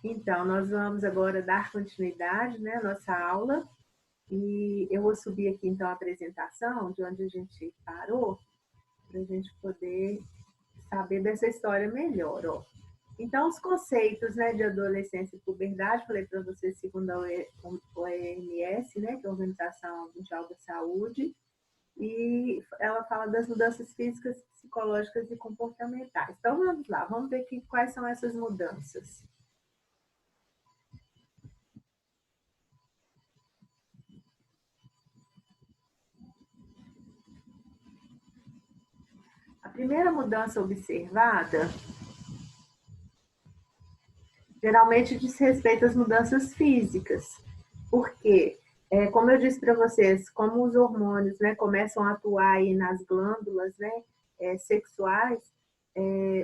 Então, nós vamos agora dar continuidade, né, à nossa aula. E eu vou subir aqui, então, a apresentação de onde a gente parou, para a gente poder saber dessa história melhor. Ó. Então, os conceitos, né, de adolescência e puberdade, falei para vocês, segundo a OMS, né, que é a Organização Mundial da Saúde, e ela fala das mudanças físicas, psicológicas e comportamentais. Então, vamos lá, vamos ver aqui quais são essas mudanças. A primeira mudança observada geralmente diz respeito às mudanças físicas, porque, como eu disse para vocês, como os hormônios, né, começam a atuar aí nas glândulas, né, sexuais,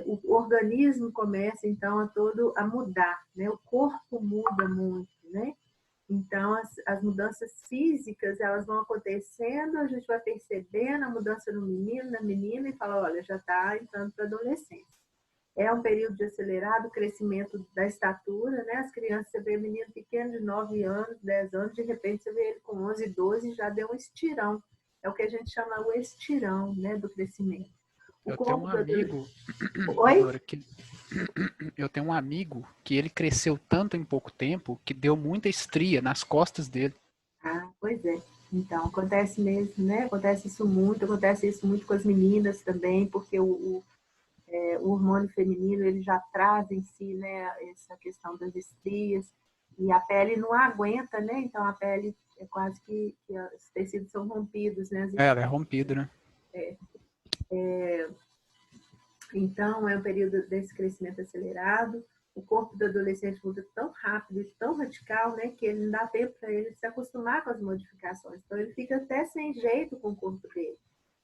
o organismo começa então a mudar, né, o corpo muda muito, né? Então, as mudanças físicas, elas vão acontecendo, a gente vai percebendo a mudança no menino, na menina, e fala, olha, já está entrando para a adolescência. É um período de acelerado crescimento da estatura, né? As crianças, você vê menino pequeno de 9 anos, 10 anos, de repente você vê ele com 11, 12 e já deu um estirão. É o que a gente chama o estirão, né, do crescimento. Eu tenho um amigo, Oi? Eu tenho um amigo que ele cresceu tanto em pouco tempo que deu muita estria nas costas dele. Ah, pois é. Então, acontece mesmo, né? Acontece isso muito com as meninas também, porque o hormônio feminino, ele já traz em si, né, essa questão das estrias, e a pele não aguenta, né? Então, a pele é quase que os tecidos são rompidos, né? Ela é rompida, né? Então, é um período desse crescimento acelerado. O corpo do adolescente muda tão rápido e tão radical, né, que ele não dá tempo para ele se acostumar com as modificações. Então, ele fica até sem jeito com o corpo dele.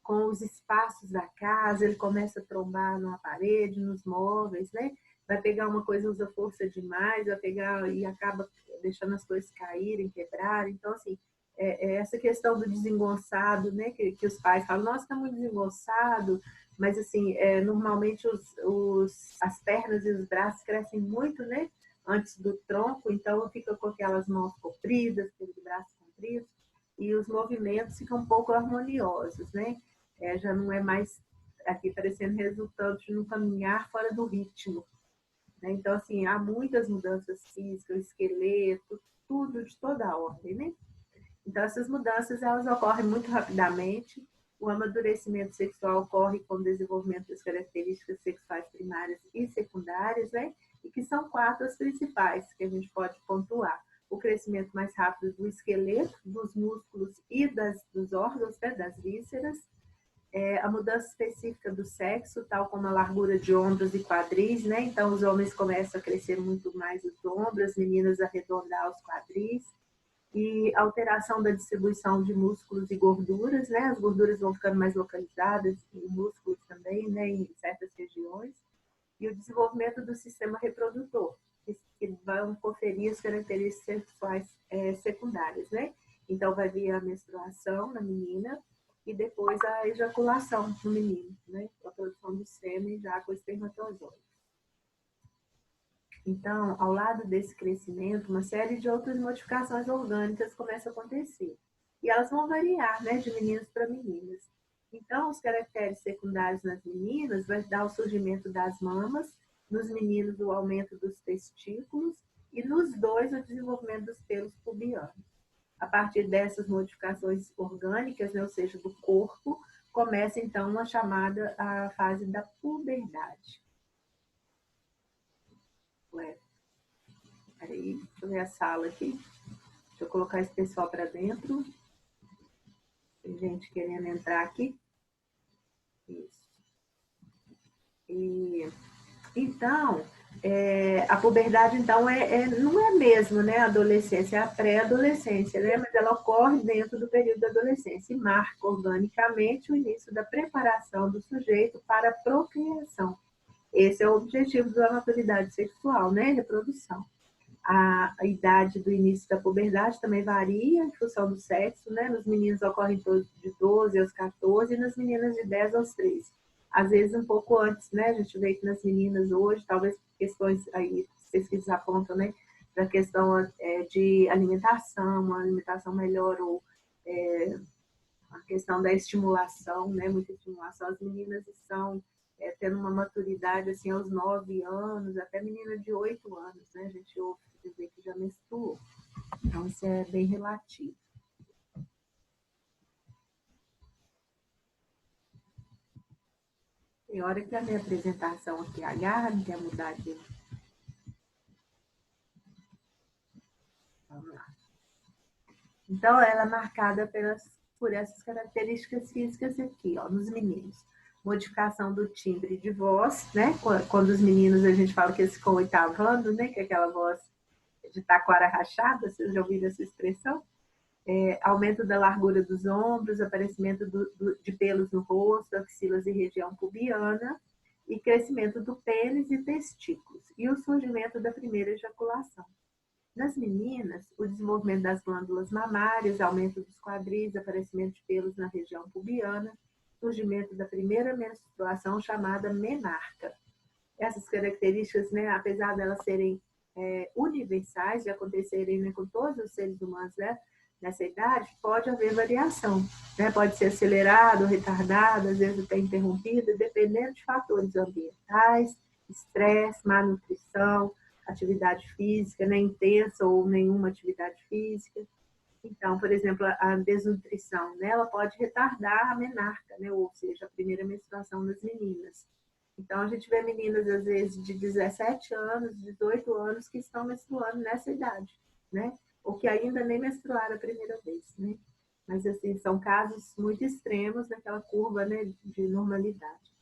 Com os espaços da casa, ele começa a trombar numa parede, nos móveis, né? Vai pegar uma coisa, usa força demais, vai pegar e acaba deixando as coisas caírem, quebrarem. Então, assim, essa questão do desengonçado, né, que os pais falam, nossa, está muito desengonçado, mas assim, normalmente as pernas e os braços crescem muito, né, antes do tronco, então fica com aquelas mãos compridas, aqueles braços compridos, e os movimentos ficam um pouco harmoniosos, né? Já não é mais aqui parecendo resultante de um caminhar fora do ritmo, né? Então, assim, há muitas mudanças físicas, o esqueleto, tudo de toda a ordem, né? Então, essas mudanças, elas ocorrem muito rapidamente. O amadurecimento sexual ocorre com o desenvolvimento das características sexuais primárias e secundárias, né? E que são 4 as principais que a gente pode pontuar. O crescimento mais rápido do esqueleto, dos músculos e dos órgãos, né? Das vísceras. A mudança específica do sexo, tal como a largura de ombros e quadris, né? Então, os homens começam a crescer muito mais os ombros, as meninas a arredondar os quadris. E alteração da distribuição de músculos e gorduras, né? As gorduras vão ficando mais localizadas, e músculos também, né? Em certas regiões. E o desenvolvimento do sistema reprodutor, que vão conferir as características sexuais secundárias, né? Então, vai vir a menstruação na menina e depois a ejaculação no menino, né? A produção do sêmen já com espermatozoide. Então, ao lado desse crescimento, uma série de outras modificações orgânicas começam a acontecer. E elas vão variar, né, de meninos para meninas. Então, os caracteres secundários nas meninas vai dar o surgimento das mamas, nos meninos o aumento dos testículos e nos dois o desenvolvimento dos pelos pubianos. A partir dessas modificações orgânicas, né, ou seja, do corpo, começa então a fase da puberdade. Peraí, deixa eu ver a sala aqui. Deixa eu colocar esse pessoal para dentro. Tem gente querendo entrar aqui. Isso. Então, a puberdade, então, não é mesmo, né, a adolescência, é a pré-adolescência, né, mas ela ocorre dentro do período da adolescência e marca organicamente o início da preparação do sujeito para a procriação. Esse é o objetivo da maturidade sexual, né, reprodução. A idade do início da puberdade também varia em função do sexo, né? Nos meninos ocorre de 12 aos 14 e nas meninas de 10 aos 13. Às vezes um pouco antes, né? A gente vê que nas meninas hoje, talvez por questões aí pesquisas apontam, né, para a questão de alimentação, uma alimentação melhor, ou a questão da estimulação, né, muita estimulação. As meninas estão tendo uma maturidade assim aos 9 anos, até menina de 8 anos, né, a gente ouve dizer que já menstruou. Então, isso é bem relativo. Tem hora que a minha apresentação aqui agarra, não quer mudar de... Vamos lá. Então, ela é marcada por essas características físicas aqui, ó, nos meninos. Modificação do timbre de voz, né? Quando os meninos, a gente fala que eles ficam oitavando, né? Que é aquela voz de taquara rachada, vocês já ouviram essa expressão? Aumento da largura dos ombros, aparecimento de pelos no rosto, axilas e região pubiana, e crescimento do pênis e testículos, e o surgimento da primeira ejaculação. Nas meninas, o desenvolvimento das glândulas mamárias, aumento dos quadris, aparecimento de pelos na região pubiana, surgimento da primeira menstruação chamada menarca. Essas características, né, apesar de elas serem universais, de acontecerem, né, com todos os seres humanos, né, nessa idade, pode haver variação, né? Pode ser acelerado, retardado, às vezes até interrompido, dependendo de fatores ambientais, estresse, má nutrição, atividade física, né, intensa ou nenhuma atividade física. Então, por exemplo, a desnutrição, né, ela pode retardar a menarca, né, ou seja, a primeira menstruação das meninas. Então, a gente vê meninas, às vezes, de 17 anos, 18 anos, que estão menstruando nessa idade, né? Ou que ainda nem menstruaram a primeira vez, né? Mas, assim, são casos muito extremos naquela curva, né, de normalidade.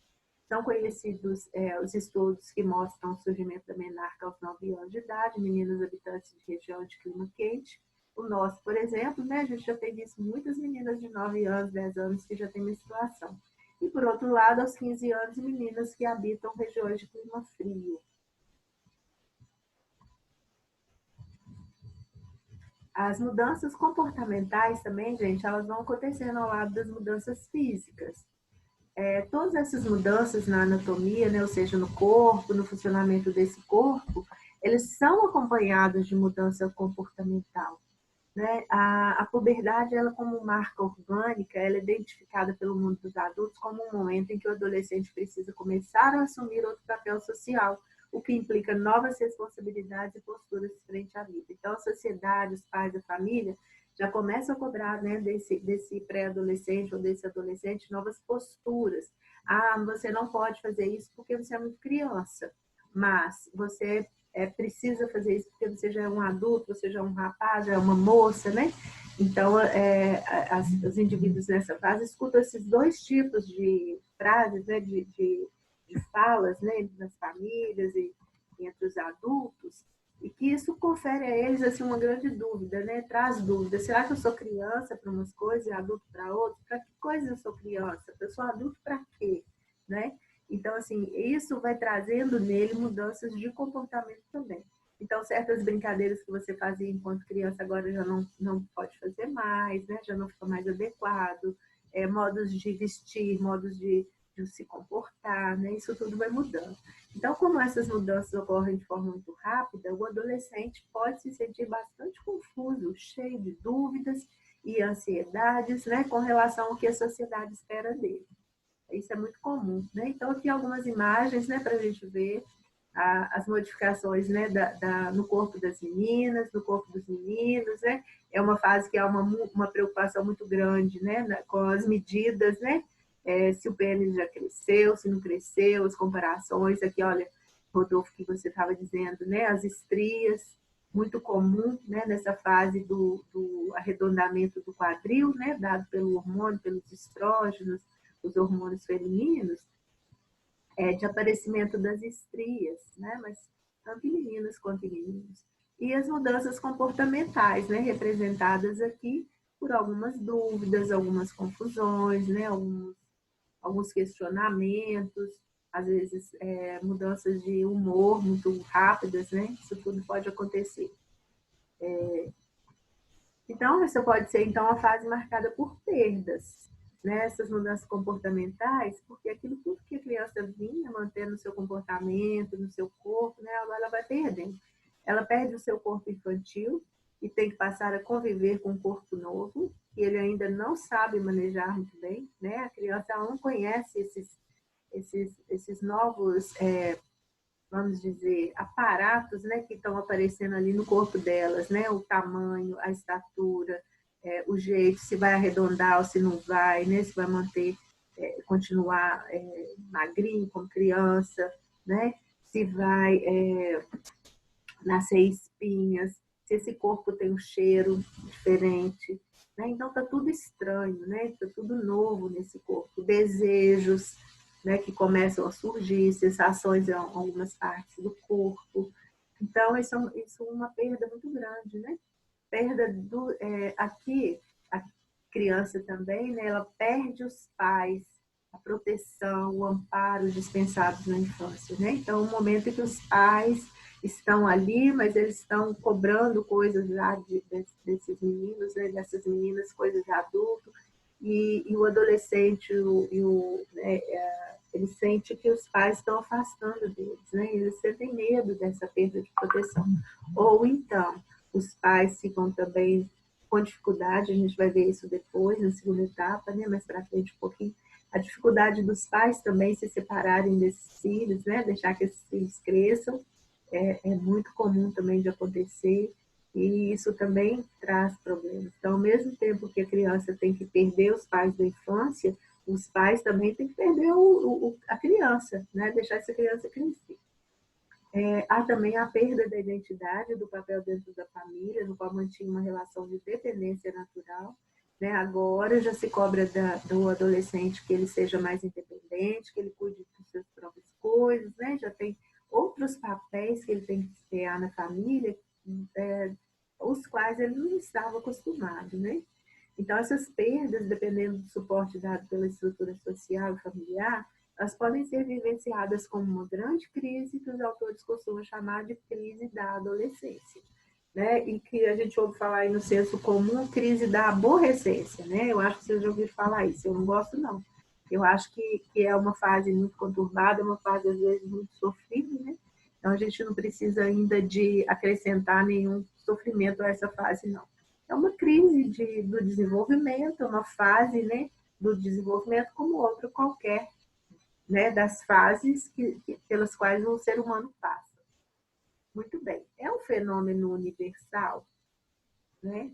São conhecidos os estudos que mostram o surgimento da menarca aos 9 anos de idade, meninas habitantes de região de clima quente. O nosso, por exemplo, né, a gente já tem visto muitas meninas de 9 anos, 10 anos que já têm menstruação. E, por outro lado, aos 15 anos, meninas que habitam regiões de clima frio. As mudanças comportamentais também, gente, elas vão acontecendo ao lado das mudanças físicas. Todas essas mudanças na anatomia, né, ou seja, no corpo, no funcionamento desse corpo, eles são acompanhados de mudança comportamental. Né? A puberdade, ela como marca orgânica, ela é identificada pelo mundo dos adultos como um momento em que o adolescente precisa começar a assumir outro papel social, o que implica novas responsabilidades e posturas frente à vida. Então, a sociedade, os pais, a família, já começam a cobrar, né, desse pré-adolescente ou desse adolescente novas posturas. Ah, você não pode fazer isso porque você é muito criança, mas você precisa fazer isso porque você já é um adulto, você já é um rapaz, já é uma moça, né? Então, os indivíduos nessa fase escutam esses dois tipos de frases, né, de falas, né, nas famílias e entre os adultos, e que isso confere a eles assim, uma grande dúvida, né? Traz dúvida. Será que eu sou criança para umas coisas e adulto para outras? Para que coisa eu sou criança? Eu sou adulto para quê? Né? Então, assim, isso vai trazendo nele mudanças de comportamento também. Então, certas brincadeiras que você fazia enquanto criança agora já não pode fazer mais, né? Já não fica mais adequado. Modos de vestir, modos de se comportar, né? Isso tudo vai mudando. Então, como essas mudanças ocorrem de forma muito rápida, o adolescente pode se sentir bastante confuso, cheio de dúvidas e ansiedades, né? Com relação ao que a sociedade espera dele. Isso é muito comum, né? Então, aqui algumas imagens, né, para a gente ver as modificações, né, no corpo das meninas, no corpo dos meninos, né? É uma fase que há uma preocupação muito grande, né, com as medidas, né? Se o pênis já cresceu, se não cresceu, as comparações. Aqui, olha, Rodolfo, que você estava dizendo, né? As estrias, muito comum, né, nessa fase do arredondamento do quadril, né, dado pelo hormônio, pelos estrógenos, os hormônios femininos, de aparecimento das estrias, né? Mas tanto em meninas quanto em meninos. E as mudanças comportamentais, né? Representadas aqui por algumas dúvidas, algumas confusões, né? Alguns questionamentos, às vezes mudanças de humor muito rápidas, né? Isso tudo pode acontecer. Então, essa pode ser então a fase marcada por perdas. né, essas mudanças comportamentais, porque aquilo tudo que a criança vinha mantendo no seu comportamento, no seu corpo, né, ela vai perdendo. Ela perde o seu corpo infantil e tem que passar a conviver com um corpo novo, que ele ainda não sabe manejar muito bem, né? A criança ela não conhece esses novos, vamos dizer, aparatos, né, que estão aparecendo ali no corpo delas, né? O tamanho, a estatura, o jeito, se vai arredondar ou se não vai, né? Se vai manter, continuar magrinho como criança, né? Se vai nascer espinhas, se esse corpo tem um cheiro diferente, né? Então tá tudo estranho, né? Tá tudo novo nesse corpo, desejos, né, que começam a surgir, sensações em algumas partes do corpo. Então isso é uma perda muito grande, né? Perda aqui a criança também, né? Ela perde os pais, a proteção, o amparo dispensados na infância, né? Então, o momento em que os pais estão ali, mas eles estão cobrando coisas já desses meninos, né? Dessas meninas, coisas de adulto, e o adolescente, ele sente que os pais estão afastando deles, né? Eles sentem medo dessa perda de proteção. Ou então, os pais ficam também com dificuldade, a gente vai ver isso depois, na segunda etapa, né? Mais para frente um pouquinho, a dificuldade dos pais também se separarem desses filhos, né? Deixar que esses filhos cresçam, é muito comum também de acontecer, e isso também traz problemas. Então, ao mesmo tempo que a criança tem que perder os pais da infância, os pais também têm que perder a criança, né? Deixar essa criança crescer. Há também a perda da identidade, do papel dentro da família, no qual mantinha uma relação de dependência natural. Né? Agora já se cobra do adolescente que ele seja mais independente, que ele cuide das suas próprias coisas, né? Já tem outros papéis que ele tem que desempenhar na família, os quais ele não estava acostumado, né? Então, essas perdas, dependendo do suporte dado pela estrutura social e familiar, elas podem ser vivenciadas como uma grande crise que os autores costumam chamar de crise da adolescência, né? E que a gente ouve falar aí no senso comum, crise da aborrecência, né? Eu acho que vocês já ouviram falar isso, eu não gosto não. Eu acho que é uma fase muito conturbada, uma fase às vezes muito sofrida, né? Então a gente não precisa ainda de acrescentar nenhum sofrimento a essa fase, não. É uma crise do desenvolvimento, uma fase, né, do desenvolvimento como outra qualquer, né, das fases pelas quais o ser humano passa. Muito bem, é um fenômeno universal, né?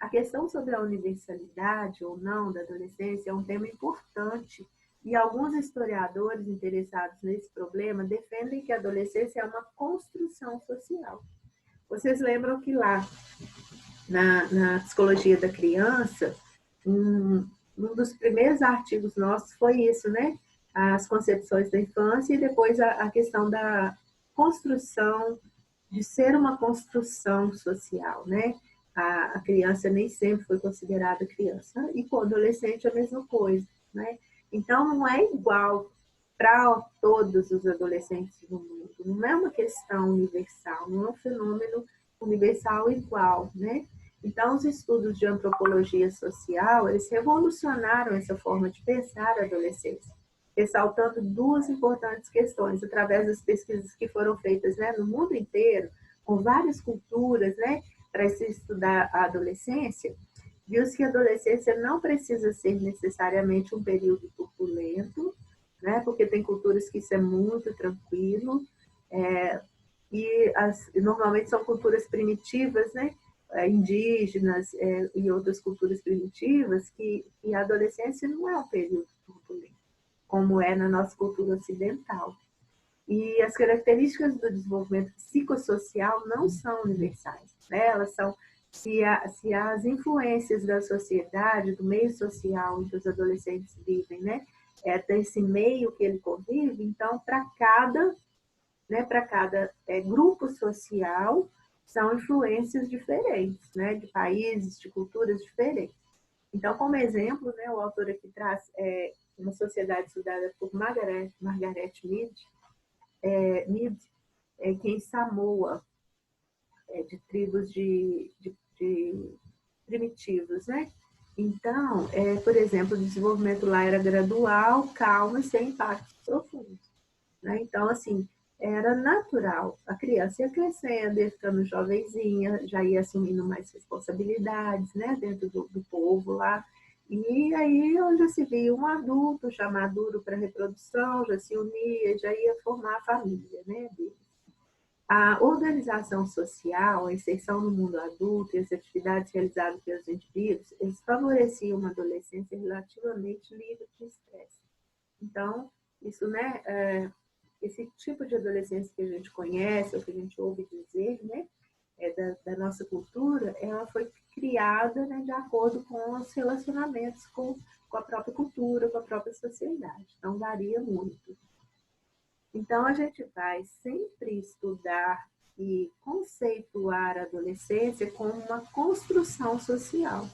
A questão sobre a universalidade ou não da adolescência é um tema importante e alguns historiadores interessados nesse problema defendem que a adolescência é uma construção social. Vocês lembram que lá na psicologia da criança, um dos primeiros artigos nossos foi isso, né? As concepções da infância e depois a questão da construção, de ser uma construção social, né? A criança nem sempre foi considerada criança, e com o adolescente a mesma coisa, né? Então, não é igual para todos os adolescentes do mundo, não é uma questão universal, não é um fenômeno universal igual, né? Então, os estudos de antropologia social, eles revolucionaram essa forma de pensar a adolescência, ressaltando duas importantes questões, através das pesquisas que foram feitas, né, no mundo inteiro, com várias culturas, né, para se estudar a adolescência, viu-se que a adolescência não precisa ser necessariamente um período turbulento, né, porque tem culturas que isso é muito tranquilo, normalmente são culturas primitivas, né, indígenas e outras culturas primitivas, que a adolescência não é um período turbulento, como é na nossa cultura ocidental. E as características do desenvolvimento psicossocial não são universais, né? Elas são, se as influências da sociedade, do meio social em que os adolescentes vivem, né, desse meio que ele convive, então, para cada grupo social, são influências diferentes, né, de países, de culturas diferentes. Então, como exemplo, né, o autor aqui traz uma sociedade estudada por Margaret Mead, que em Samoa, de tribos de primitivos, né? Então, por exemplo, o desenvolvimento lá era gradual, calmo e sem impactos profundos. Né? Então, assim, era natural. A criança ia crescendo, ia ficando jovenzinha, já ia assumindo mais responsabilidades, né, dentro do povo lá. E aí, onde já se via um adulto já maduro para reprodução, já se unia, já ia formar a família, né, dele. A organização social, a inserção no mundo adulto e as atividades realizadas pelos indivíduos, eles favoreciam uma adolescência relativamente livre de estresse. Então, isso, né, esse tipo de adolescência que a gente conhece, ou que a gente ouve dizer, né, da nossa cultura, ela foi criada, né, de acordo com os relacionamentos com a própria cultura, com a própria sociedade. Então, varia muito. Então, a gente vai sempre estudar e conceituar a adolescência como uma construção social.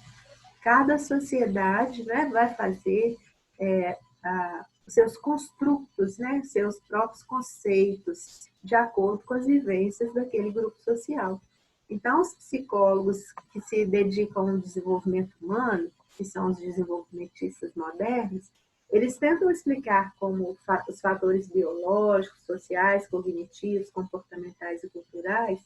Cada sociedade, né, vai fazer os seus construtos, né, seus próprios conceitos, de acordo com as vivências daquele grupo social. Então, os psicólogos que se dedicam ao desenvolvimento humano, que são os desenvolvimentistas modernos, eles tentam explicar como os fatores biológicos, sociais, cognitivos, comportamentais e culturais,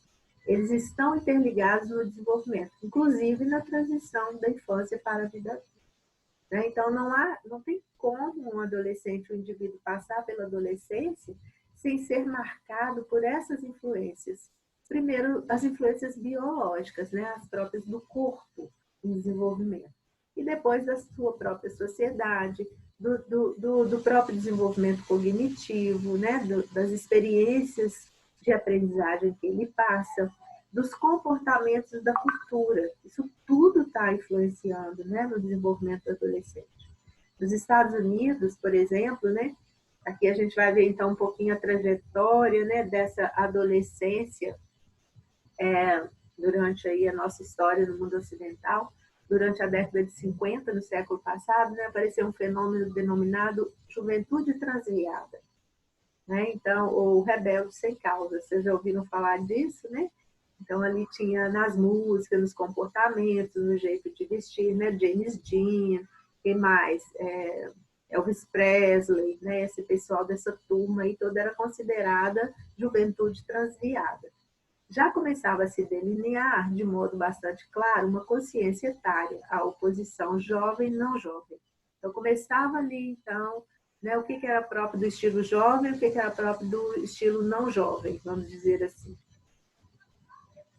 eles estão interligados no desenvolvimento, inclusive na transição da infância para a vida adulta. Né? Então, não tem como um adolescente, um indivíduo passar pela adolescência sem ser marcado por essas influências. Primeiro, as influências biológicas, né? As próprias do corpo em desenvolvimento. E depois da sua própria sociedade, do próprio desenvolvimento cognitivo, né? Das experiências de aprendizagem que ele passa, dos comportamentos da cultura. Isso tudo está influenciando, né, no desenvolvimento do adolescente. Nos Estados Unidos, por exemplo, né, aqui a gente vai ver então um pouquinho a trajetória, né, dessa adolescência durante aí a nossa história no mundo ocidental. Durante a década de 50, no século passado, né, apareceu um fenômeno denominado juventude transviada. Né? Então, o rebelde sem causa, vocês já ouviram falar disso, né? Então, ali tinha nas músicas, nos comportamentos, no jeito de vestir, né? James Dean, quem mais? Elvis Presley, né? Esse pessoal dessa turma aí toda era considerada juventude transviada. Já começava a se delinear, de modo bastante claro, uma consciência etária, a oposição jovem-não jovem. Então, começava ali, então, né, o que era próprio do estilo jovem e o que era próprio do estilo não jovem, vamos dizer assim.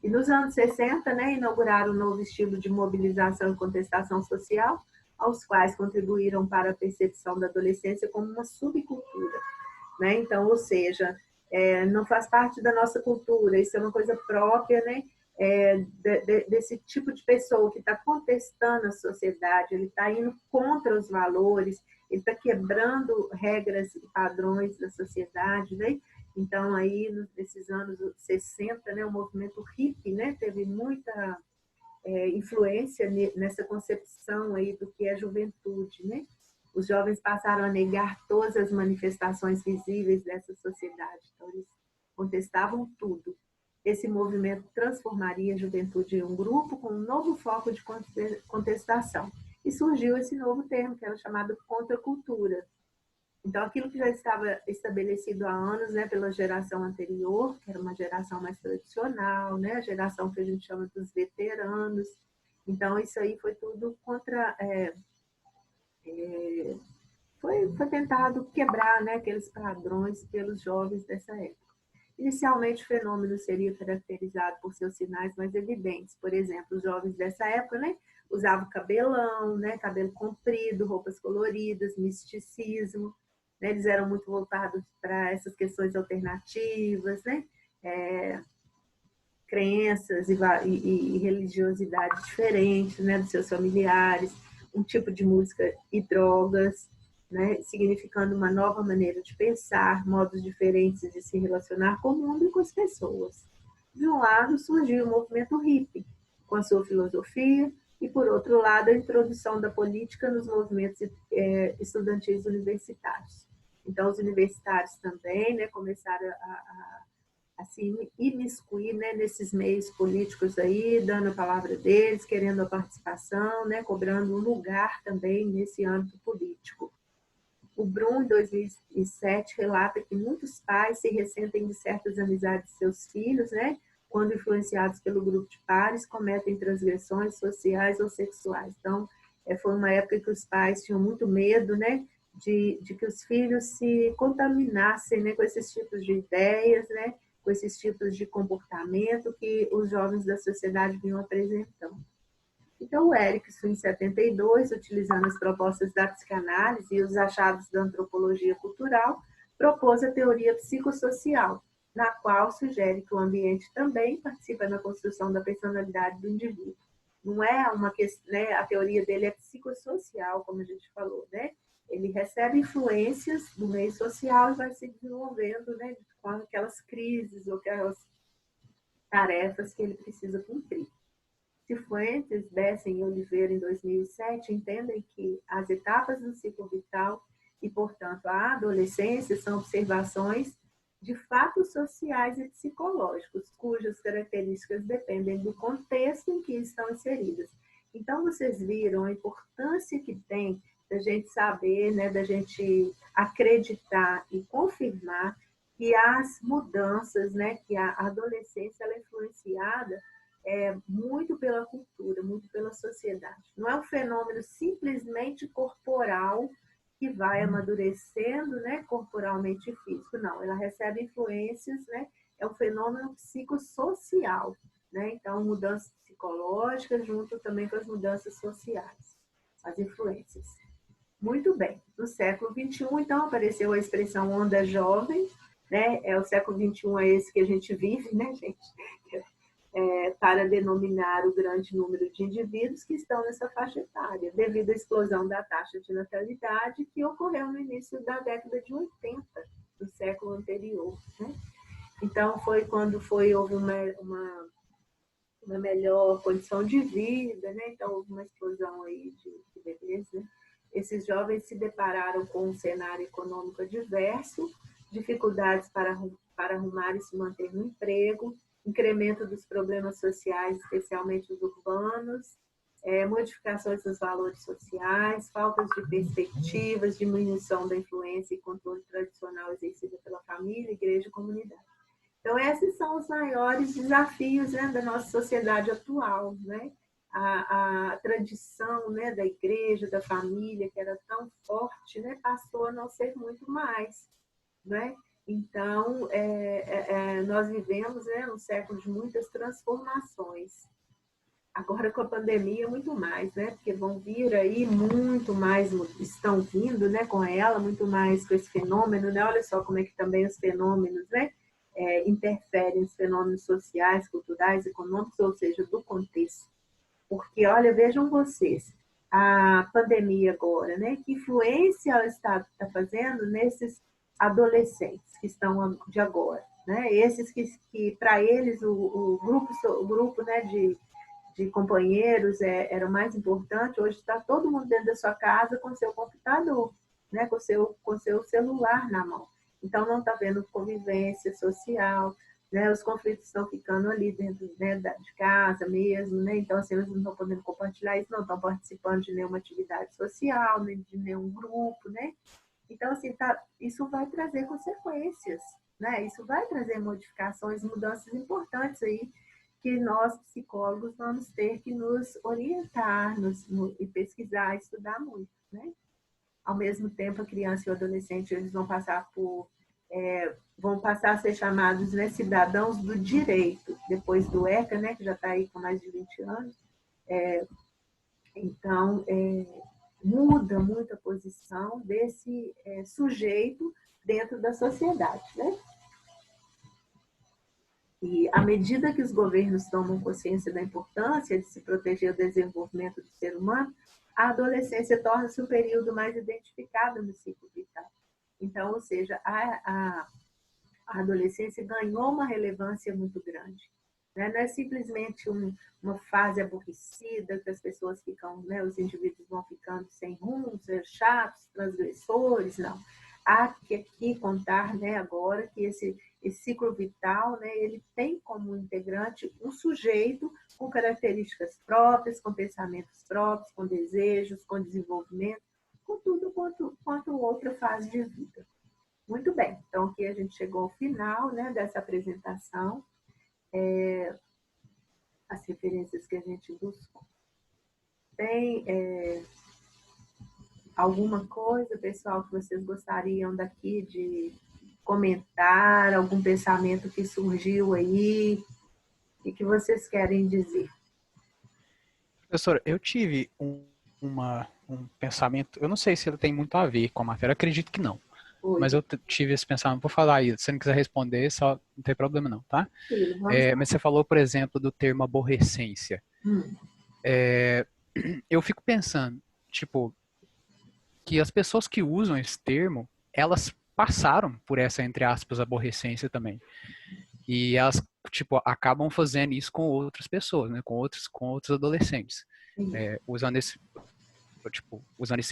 E nos anos 60, né, inauguraram um novo estilo de mobilização e contestação social, aos quais contribuíram para a percepção da adolescência como uma subcultura. Né? Então, ou seja, não faz parte da nossa cultura, isso é uma coisa própria, né? Desse tipo de pessoa que está contestando a sociedade, ele está indo contra os valores, ele está quebrando regras e padrões da sociedade, né? Então, aí, nesses anos 60, né, o movimento hippie, né, teve muita influência nessa concepção aí do que é juventude, né? Os jovens passaram a negar todas as manifestações visíveis dessa sociedade. Então, eles contestavam tudo. Esse movimento transformaria a juventude em um grupo com um novo foco de contestação. E surgiu esse novo termo, que era chamado contracultura. Então, aquilo que já estava estabelecido há anos, né, pela geração anterior, que era uma geração mais tradicional, né, a geração que a gente chama dos veteranos. Então, isso aí foi tudo contra... foi tentado quebrar, né, aqueles padrões pelos jovens dessa época. Inicialmente, o fenômeno seria caracterizado por seus sinais mais evidentes. Por exemplo, os jovens dessa época, né, usavam cabelão, né, cabelo comprido, roupas coloridas, misticismo. Né, eles eram muito voltados para essas questões alternativas, né, crenças e religiosidades diferentes, né, dos seus familiares, um tipo de música e drogas, né, significando uma nova maneira de pensar, modos diferentes de se relacionar com o mundo e com as pessoas. De um lado, surgiu o movimento hippie, com a sua filosofia, e, por outro lado, a introdução da política nos movimentos estudantis universitários. Então, os universitários também, né, começaram assim, imiscuir, né, nesses meios políticos aí, dando a palavra deles, querendo a participação, né, cobrando um lugar também nesse âmbito político. O Brum, em 2007, relata que muitos pais se ressentem de certas amizades de seus filhos, né, quando influenciados pelo grupo de pares, cometem transgressões sociais ou sexuais. Então, foi uma época que os pais tinham muito medo, né, de que os filhos se contaminassem, né, com esses tipos de ideias, né, com esses tipos de comportamento que os jovens da sociedade vinham apresentando. Então, o Erickson, em 72, utilizando as propostas da psicanálise e os achados da antropologia cultural, propôs a teoria psicossocial, na qual sugere que o ambiente também participa na construção da personalidade do indivíduo. Não é uma questão, né, a teoria dele é psicossocial, como a gente falou, né? Ele recebe influências do meio social e vai se desenvolvendo, né, com aquelas crises ou aquelas tarefas que ele precisa cumprir. Cifuentes, Bessem e Oliveira, em 2007, entendem que as etapas do ciclo vital e, portanto, a adolescência são observações de fatos sociais e psicológicos, cujas características dependem do contexto em que estão inseridas. Então, vocês viram a importância que tem da gente saber, né, da gente acreditar e confirmar que as mudanças, né, que a adolescência ela é influenciada muito pela cultura, muito pela sociedade. Não é um fenômeno simplesmente corporal que vai amadurecendo, né, corporalmente e físico. Não, ela recebe influências, né, é um fenômeno psicossocial, né? Então, mudanças psicológicas junto também com as mudanças sociais, as influências. Muito bem. No século XXI, então, apareceu a expressão onda jovem, né? O século XXI é esse que a gente vive, né, gente? Para denominar o grande número de indivíduos que estão nessa faixa etária, devido à explosão da taxa de natalidade que ocorreu no início da década de 80, do século anterior, né? Então, foi quando houve uma melhor condição de vida, né? Então, houve uma explosão aí de bebês, né? Esses jovens se depararam com um cenário econômico adverso, dificuldades para arrumar e se manter no emprego, incremento dos problemas sociais, especialmente os urbanos, modificações nos valores sociais, faltas de perspectivas, diminuição da influência e controle tradicional exercida pela família, igreja e comunidade. Então, esses são os maiores desafios, né, da nossa sociedade atual, né? A tradição, né, da igreja, da família, que era tão forte, né, passou a não ser muito mais, né? Então, nós vivemos, né, um século de muitas transformações. Agora, com a pandemia, muito mais, né? Porque vão vir aí muito mais, estão vindo, né, com ela, muito mais com esse fenômeno, né? Olha só como é que também os fenômenos, né, interferem nos fenômenos sociais, culturais, econômicos, ou seja, do contexto. Porque, olha, vejam vocês, a pandemia agora, né? Que influência ela está fazendo nesses adolescentes que estão de agora, né? Esses que para eles, o grupo, né, de companheiros era o mais importante. Hoje está todo mundo dentro da sua casa com seu computador, né? Com seu celular na mão. Então, não está havendo convivência social, né? Os conflitos estão ficando ali dentro, né, de casa mesmo, né? Então, assim, eles não estão podendo compartilhar isso, não estão participando de nenhuma atividade social, nem de nenhum grupo, né? Então, assim, isso vai trazer consequências, né? Isso vai trazer modificações, mudanças importantes aí, que nós, psicólogos, vamos ter que nos orientar e pesquisar, estudar muito, né? Ao mesmo tempo, a criança e o adolescente, eles vão passar a ser chamados, né, cidadãos do direito, depois do ECA, né, que já está aí com mais de 20 anos. Então, muda muito a posição desse sujeito dentro da sociedade, né? E à medida que os governos tomam consciência da importância de se proteger o desenvolvimento do ser humano, a adolescência torna-se um período mais identificado no ciclo vital. Então, ou seja, a adolescência ganhou uma relevância muito grande. Né? Não é simplesmente uma fase aborrecida, que as pessoas ficam, né, os indivíduos vão ficando sem rumo, chatos, transgressores, não. há que aqui contar, né, agora que esse ciclo vital, né, ele tem como integrante um sujeito com características próprias, com pensamentos próprios, com desejos, com desenvolvimento, com tudo quanto outra fase de vida. Muito bem, então aqui a gente chegou ao final, né, dessa apresentação, as referências que a gente buscou. Tem alguma coisa, pessoal, que vocês gostariam daqui de comentar, algum pensamento que surgiu aí e que vocês querem dizer? Professora, eu tive um pensamento, eu não sei se ele tem muito a ver com a matéria, eu acredito que não. Oi. Mas eu tive esse pensamento, vou falar aí, se você não quiser responder, só não tem problema não, tá? Sim, Mas você falou, por exemplo, do termo aborrecência. Eu fico pensando, tipo, que as pessoas que usam esse termo, elas passaram por essa, entre aspas, aborrecência também. E elas, tipo, acabam fazendo isso com outras pessoas, né? Com outros adolescentes. Usando esse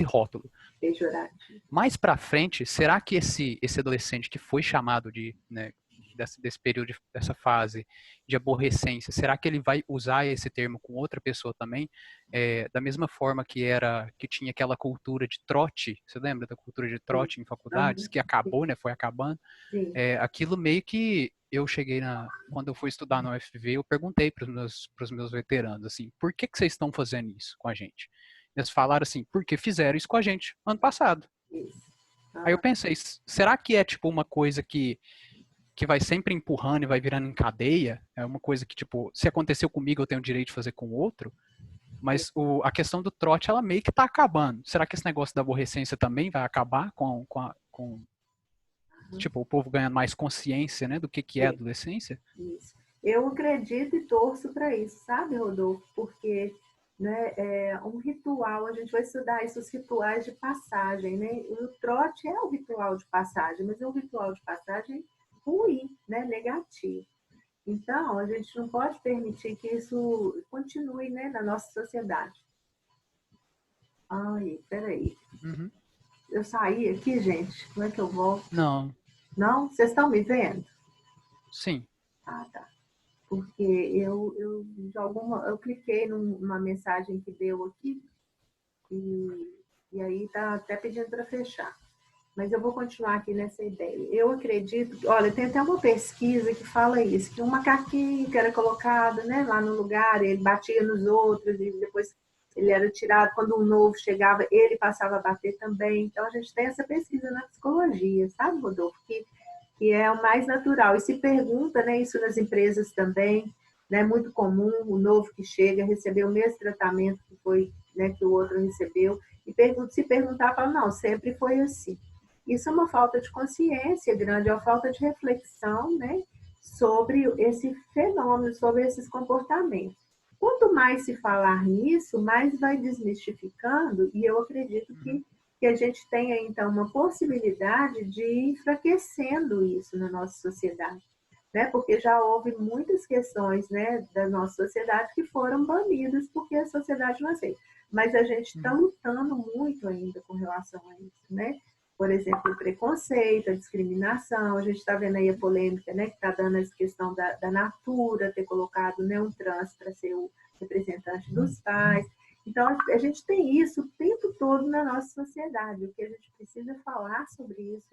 rótulo. Pejorativo. Mais pra frente, será que esse adolescente que foi chamado de, né, desse período, dessa fase de aborrecência, será que ele vai usar esse termo com outra pessoa também? Da mesma forma que tinha aquela cultura de trote, você lembra da cultura de trote em faculdades, que acabou, né, foi acabando? Aquilo meio que eu cheguei quando eu fui estudar na UFV, eu perguntei para os meus veteranos, assim, por que vocês estão fazendo isso com a gente? Eles falaram assim, porque fizeram isso com a gente ano passado. Aí eu pensei, será que é tipo uma coisa que vai sempre empurrando e vai virando em cadeia? É uma coisa que, tipo, se aconteceu comigo, eu tenho o direito de fazer com o outro? Mas a questão do trote, ela meio que tá acabando. Será que esse negócio da aborrecência também vai acabar com tipo, o povo ganhando mais consciência, né, do que é a adolescência? Isso. Eu acredito e torço para isso, sabe, Rodolfo? Porque, né, é um ritual, a gente vai estudar isso, os rituais de passagem, né? O trote é o ritual de passagem, mas é um ritual de passagem ruim, né, negativo. Então, a gente não pode permitir que isso continue, né, na nossa sociedade. Ai, peraí. Uhum. Eu saí aqui, gente. Como é que eu volto? Não. Não? Vocês estão me vendo? Sim. Ah, tá. Porque eu cliquei numa mensagem que deu aqui e aí tá até pedindo para fechar. Mas eu vou continuar aqui nessa ideia. Eu acredito, olha, tem até uma pesquisa que fala isso, que um macaquinho que era colocado, né, lá no lugar, ele batia nos outros e depois ele era tirado, quando um novo chegava, ele passava a bater também. Então a gente tem essa pesquisa na psicologia, sabe, Rodolfo? Que é o mais natural. E se pergunta, né, isso nas empresas também, né, muito comum o novo que chega receber o mesmo tratamento que foi, né, que o outro recebeu, e se perguntar, fala, não, sempre foi assim. Isso é uma falta de consciência grande, é uma falta de reflexão, né, sobre esse fenômeno, sobre esses comportamentos. Quanto mais se falar nisso, mais vai desmistificando, e eu acredito que a gente tenha, então, uma possibilidade de ir enfraquecendo isso na nossa sociedade. Né? Porque já houve muitas questões, né, da nossa sociedade que foram banidas porque a sociedade não aceita. Mas a gente está lutando muito ainda com relação a isso, né? Por exemplo, o preconceito, a discriminação, a gente está vendo aí a polêmica, né, que está dando essa questão da Natura, ter colocado, né, um trans para ser o representante dos pais. Então, a gente tem isso o tempo todo na nossa sociedade. O que a gente precisa falar sobre isso,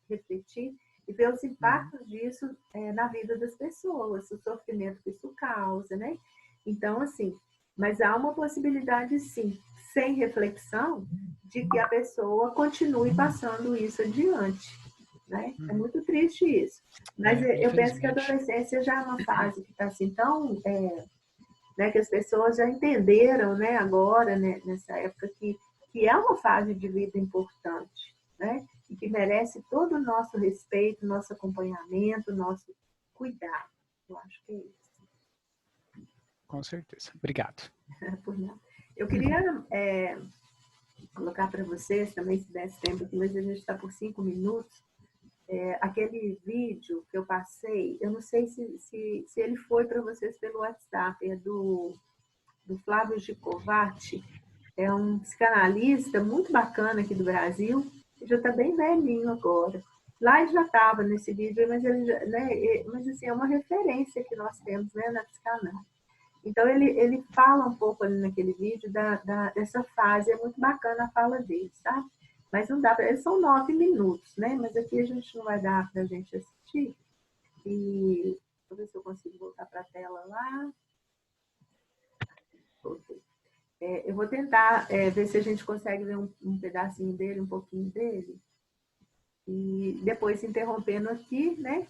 refletir e ver os impactos disso na vida das pessoas, o sofrimento que isso causa, né? Então, assim, mas há uma possibilidade, sim, sem reflexão, de que a pessoa continue passando isso adiante, né? É muito triste isso. Mas eu penso que a adolescência já é uma fase que está assim tão... né, que as pessoas já entenderam, né, agora, né, nessa época, que é uma fase de vida importante, né, e que merece todo o nosso respeito, nosso acompanhamento, nosso cuidado. Eu acho que é isso. Com certeza. Obrigado. Por nada. Eu queria colocar para vocês, também se desse tempo aqui, mas a gente está por 5 minutos, aquele vídeo que eu passei, eu não sei se ele foi para vocês pelo WhatsApp, é do Flávio Gicovati, é um psicanalista muito bacana aqui do Brasil, já está bem velhinho agora. Lá ele já estava nesse vídeo, mas ele já, né, mas assim, é uma referência que nós temos, né, na psicanálise. Então ele fala um pouco ali naquele vídeo dessa fase, é muito bacana a fala dele, sabe? Mas não dá para, são 9 minutos, né? Mas aqui a gente não vai dar para a gente assistir. E deixa eu ver se eu consigo voltar para a tela lá. Voltei. Eu vou tentar ver se a gente consegue ver um pedacinho dele, um pouquinho dele. E depois, interrompendo aqui, né?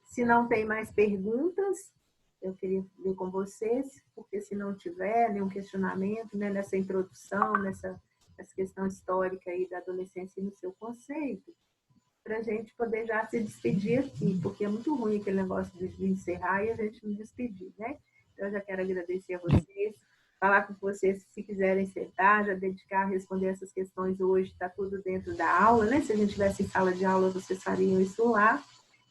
Se não tem mais perguntas, eu queria ver com vocês, porque se não tiver nenhum questionamento, né, nessa introdução, nessa questão histórica aí da adolescência e no seu conceito, para a gente poder já se despedir aqui, porque é muito ruim aquele negócio de encerrar e a gente não despedir, né? Então, eu já quero agradecer a vocês, falar com vocês, se quiserem sentar, já dedicar a responder essas questões hoje, está tudo dentro da aula, né? Se a gente tivesse em sala de aula, vocês fariam isso lá.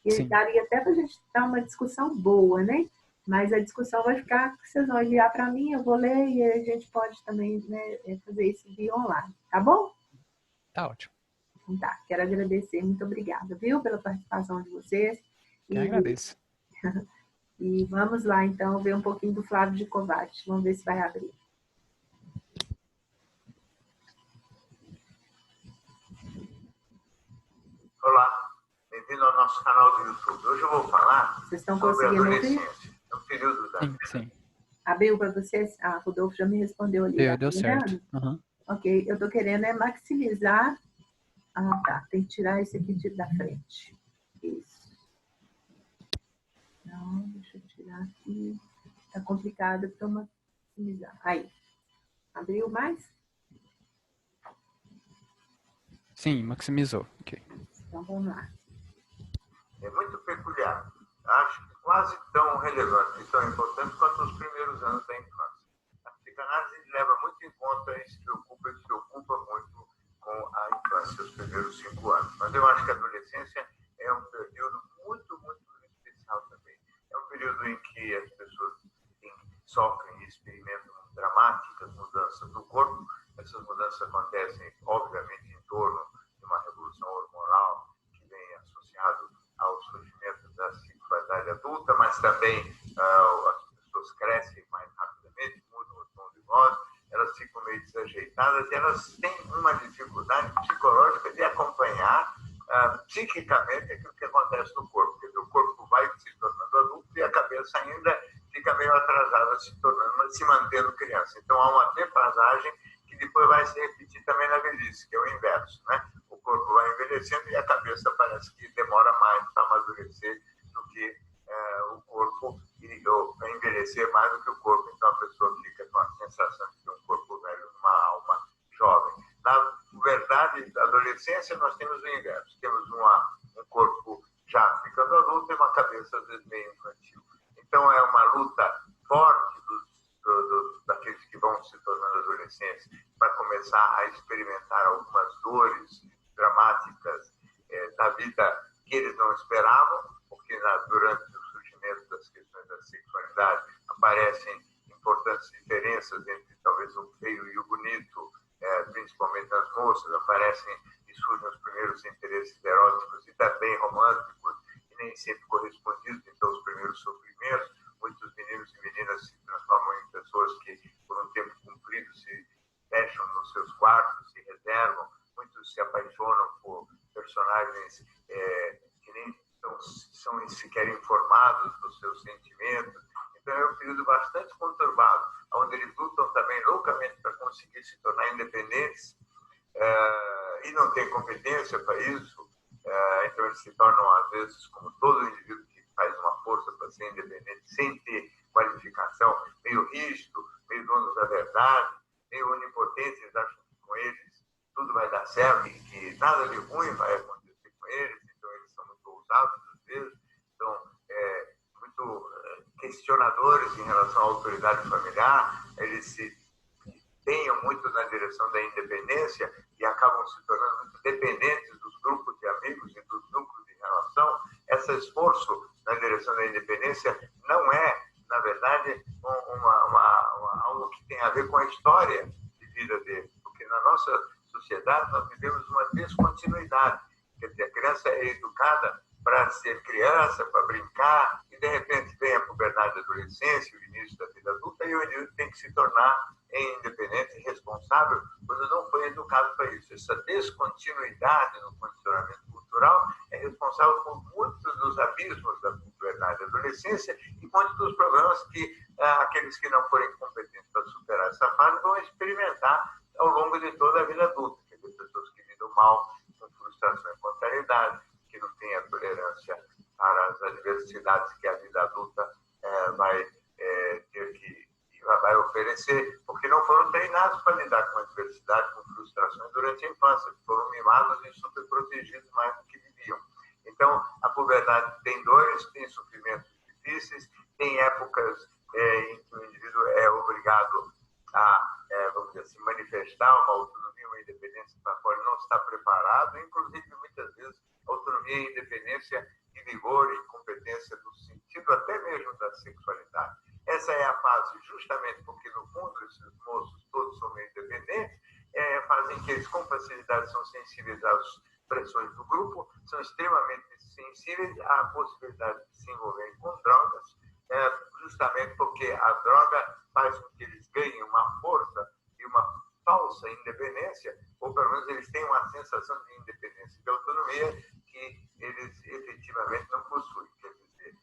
E daria até para a gente dar uma discussão boa, né? Mas a discussão vai ficar, vocês vão enviar para mim, eu vou ler e a gente pode também, né, fazer isso via online, tá bom? Tá ótimo. Tá, quero agradecer, muito obrigada, viu, pela participação de vocês. Eu agradeço. E vamos lá, então, ver um pouquinho do Flávio de Kovács. Vamos ver se vai abrir. Olá, bem-vindo ao nosso canal do YouTube. Hoje eu vou falar sobre adolescência. É um período da vida. Sim. Abriu para vocês? Ah, Rodolfo já me respondeu ali. Deu certo. Uhum. Ok, eu estou querendo maximizar. Ah, tá. Tem que tirar esse aqui da frente. Isso. Não, deixa eu tirar aqui. Tá complicado para maximizar. Aí. Abriu mais? Sim, maximizou. Ok. Então vamos lá. É muito peculiar. Acho que quase tão relevante e tão importante quanto os primeiros anos da infância. A psicanálise leva muito em conta e se preocupa muito com a infância, os primeiros 5 anos. Mas eu acho que a adolescência é um período muito, muito especial também. É um período em que as pessoas sofrem e experimentam dramáticas mudanças no corpo. Essas mudanças acontecem, obviamente, em torno de uma revolução hormonal que vem associado ao surgimento da sexualidade adulta, mas também as pessoas crescem mais rapidamente, mudam o tom de voz, elas ficam meio desajeitadas e elas têm uma dificuldade psicológica de acompanhar psiquicamente aquilo que acontece no corpo. Quer dizer, o corpo vai se tornando adulto e a cabeça ainda fica meio atrasada, se mantendo criança. Então, há uma defasagem que depois vai se repetir também na velhice, que é o inverso, né? O corpo vai envelhecendo e a cabeça parece que demora mais para amadurecer do que o corpo, e vai envelhecer mais do que o corpo. Então, a pessoa fica com a sensação de ter um corpo velho, uma alma jovem. Na verdade, na adolescência, nós temos o inverso. Temos um corpo já ficando adulto e uma cabeça, às vezes, meio infantil. Então, é uma luta forte daqueles que vão se tornando adolescentes para começar a experimentar algumas dores dramáticas da vida que eles não esperavam, porque durante o surgimento das questões da sexualidade aparecem importantes diferenças entre talvez o feio e o bonito, principalmente nas moças, aparecem e surgem os primeiros interesses eróticos e também românticos, e nem sempre correspondidos, então os primeiros sofrimentos. Muitos meninos e meninas se transformam em pessoas que, por um tempo cumprido, se fecham nos seus quartos, se reservam. Muitos se apaixonam por personagens que nem são sequer informados dos seus sentimentos. Então, é um período bastante conturbado, onde eles lutam também loucamente para conseguir se tornar independentes e não têm competência para isso. Então, eles se tornam, às vezes, como todo indivíduo que faz uma força para ser independente, sem ter qualificação, meio rígido, meio dono da verdade, meio onipotente. Eles acham que com eles tudo vai dar certo e que nada de ruim vai acontecer com eles. Então, eles são muito ousados, às vezes, são muito questionadores em relação à autoridade familiar, eles se empenham muito na direção da independência e acabam se tornando muito dependentes dos grupos de amigos e dos núcleos de relação. Esse esforço na direção da independência não é, na verdade, algo que tem a ver com a história de vida dele, porque na nossa sociedade, nós vivemos uma descontinuidade. Quer dizer, a criança é educada para ser criança, para brincar, e de repente vem a puberdade, a adolescência, o início da vida adulta, e o indivíduo tem que se tornar independente e responsável quando não foi educado para isso. Essa descontinuidade no condicionamento cultural é responsável por muitos dos abismos da puberdade, da adolescência, e muitos dos problemas que aqueles que não forem competentes para superar essa fase vão experimentar ao longo de toda a vida adulta. Quer dizer, pessoas que lidam mal com frustração e contrariedade, que não têm a tolerância às adversidades que a vida adulta vai ter que vai oferecer, porque não foram treinados para lidar com adversidade, com frustrações durante a infância, foram mimados e superprotegidos mais do que viviam. Então, a puberdade tem dores, tem sofrimentos difíceis, tem épocas em que o indivíduo é obrigado a, vamos dizer assim, manifestar uma autonomia, uma independência para fora, não está preparado, inclusive, muitas vezes, autonomia e independência e vigor e competência no sentido até mesmo da sexualidade. Essa é a fase, justamente porque, no fundo, esses moços todos são meio independentes, fazem que eles, com facilidade, são sensíveis às pressões do grupo, são extremamente sensíveis à possibilidade de se envolverem com drogas, justamente porque a droga faz com que eles ganhem uma força e uma falsa independência, ou pelo menos eles têm uma sensação de independência e de autonomia que eles efetivamente não possuem. Quer dizer,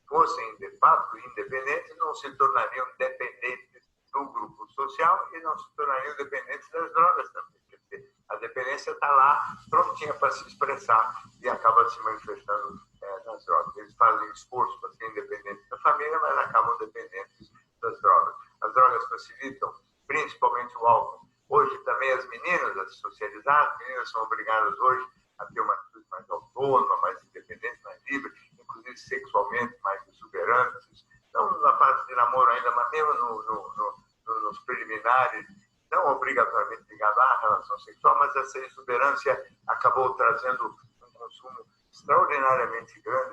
fossem de fato independentes, não se tornariam dependentes do grupo social e não se tornariam dependentes das drogas também. Quer dizer, a dependência está lá, prontinha para se expressar e acaba se manifestando nas drogas. Eles fazem esforço para ser independentes da família, mas acabam dependentes das drogas. As drogas facilitam, principalmente o álcool. Hoje também as meninas a se socializar, as meninas são obrigadas hoje a ter uma atitude mais autônoma, mais independente, mais livre, inclusive sexualmente mais exuberantes, não na fase de namoro ainda, mas mesmo nos preliminares, não obrigatoriamente ligado à relação sexual, mas essa exuberância acabou trazendo um consumo extraordinariamente grande